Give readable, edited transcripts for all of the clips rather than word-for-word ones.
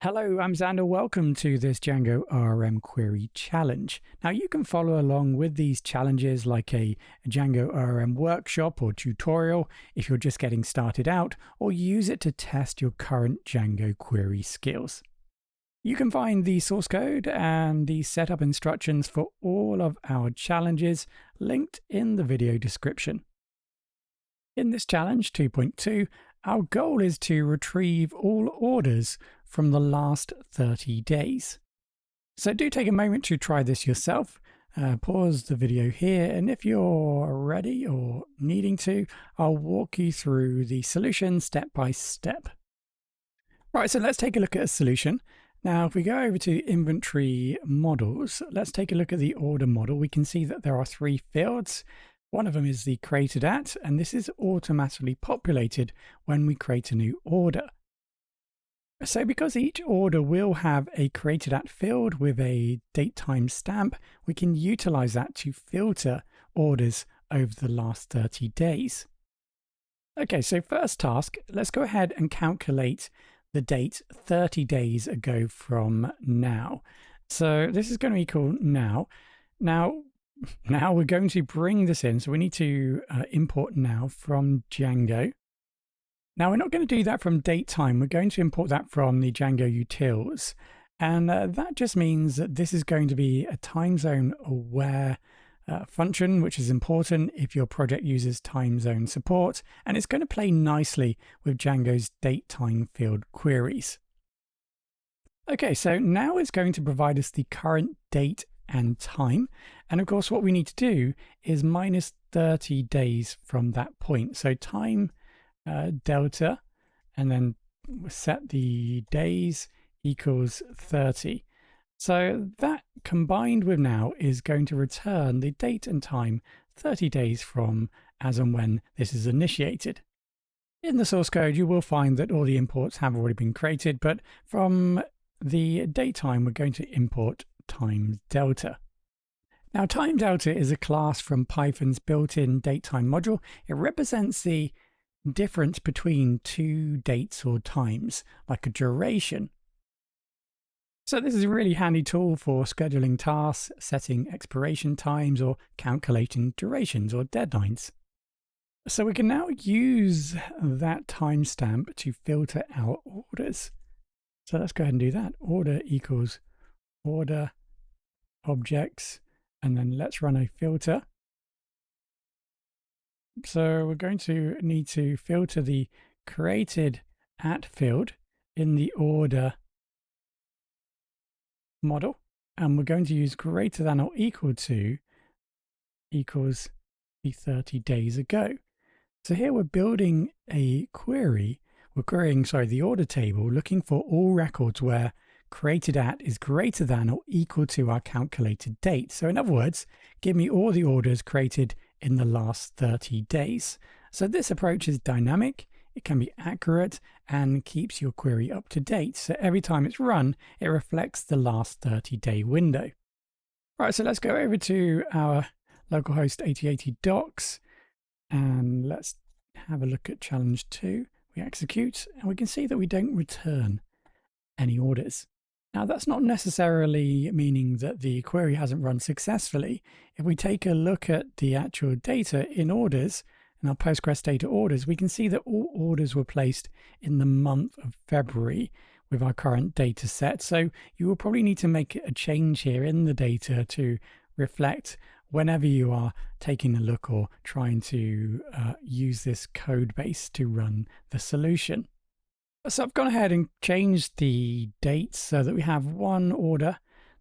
Hello, I'm Xander. Welcome to this Django ORM query challenge. Now you can follow along with these challenges like a Django ORM workshop or tutorial if you're just getting started out, or use it to test your current Django query skills. You can find the source code and the setup instructions for all of our challenges linked in the video description. In this challenge 2.2, our goal is to retrieve all orders from the last 30 days. So do take a moment to try this yourself. Pause the video here, and if you're ready or needing to, I'll walk you through the solution step by step. Right, so let's take a look at a solution. Now, if we go over to inventory models, let's take a look at the order model. We can see that there are three fields. One of them is the created at, and this is automatically populated when we create a new order. So because each order will have a created at field with a date time stamp, we can utilize that to filter orders over the last 30 days. Okay, so first task, let's go ahead and calculate the date 30 days ago from now. So this is going to equal now. Now we're going to bring this in. So we need to import now from Django. Now we're not going to do that from datetime. We're going to import that from the Django utils. And that just means that this is going to be a time zone aware function, which is important if your project uses time zone support. And it's going to play nicely with Django's datetime field queries. Okay, so now it's going to provide us the current date and time. And of course, what we need to do is minus 30 days from that point. So time delta, and then set the days equals 30. So that combined with now is going to return the date and time 30 days from as and when this is initiated. In the source code, you will find that all the imports have already been created, but from the date time, we're going to import time delta. Now, time delta is a class from Python's built-in datetime module. It represents the difference between two dates or times, like a duration. So this is a really handy tool for scheduling tasks, setting expiration times, or calculating durations or deadlines. So we can now use that timestamp to filter our orders. So let's go ahead and do that. Order equals order objects, and then let's run a filter. So we're going to need to filter the created at field in the order model, and we're going to use greater than or equal to equals the 30 days ago. So here we're building a query. We're querying, the order table, looking for all records where created at is greater than or equal to our calculated date. So in other words, give me all the orders created in the last 30 days. So this approach is dynamic, it can be accurate, and keeps your query up to date. So every time it's run, it reflects the last 30-day window. Right, so let's go over to our localhost 8080 docs, and let's have a look at challenge 2. We execute, and we can see that we don't return any orders. Now, that's not necessarily meaning that the query hasn't run successfully. If we take a look at the actual data in orders, in our Postgres data orders, we can see that all orders were placed in the month of February with our current data set. So you will probably need to make a change here in the data to reflect whenever you are taking a look or trying to use this code base to run the solution. So I've gone ahead and changed the dates so that we have one order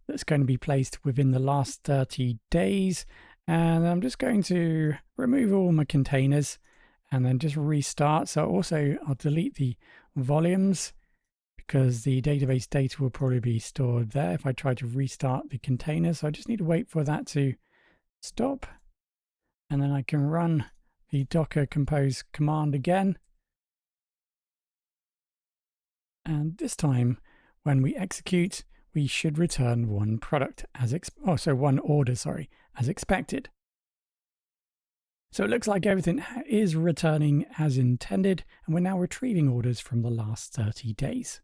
that's going to be placed within the last 30 days. And I'm just going to remove all my containers and then just restart. So also I'll delete the volumes because the database data will probably be stored there if I try to restart the containers. So I just need to wait for that to stop. And then I can run the docker compose command again. And this time, when we execute, we should return one product as one order, as expected. So it looks like everything is returning as intended, and we're now retrieving orders from the last 30 days.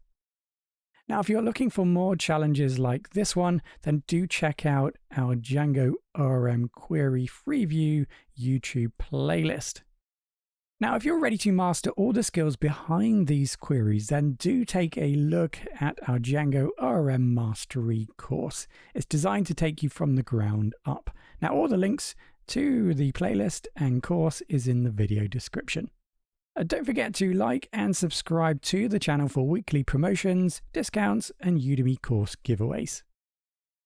Now, if you're looking for more challenges like this one, then do check out our Django ORM Query Freeview YouTube playlist. Now, if you're ready to master all the skills behind these queries, then do take a look at our Django ORM Mastery course. It's designed to take you from the ground up. Now, all the links to the playlist and course is in the video description. Don't forget to like and subscribe to the channel for weekly promotions, discounts, and Udemy course giveaways.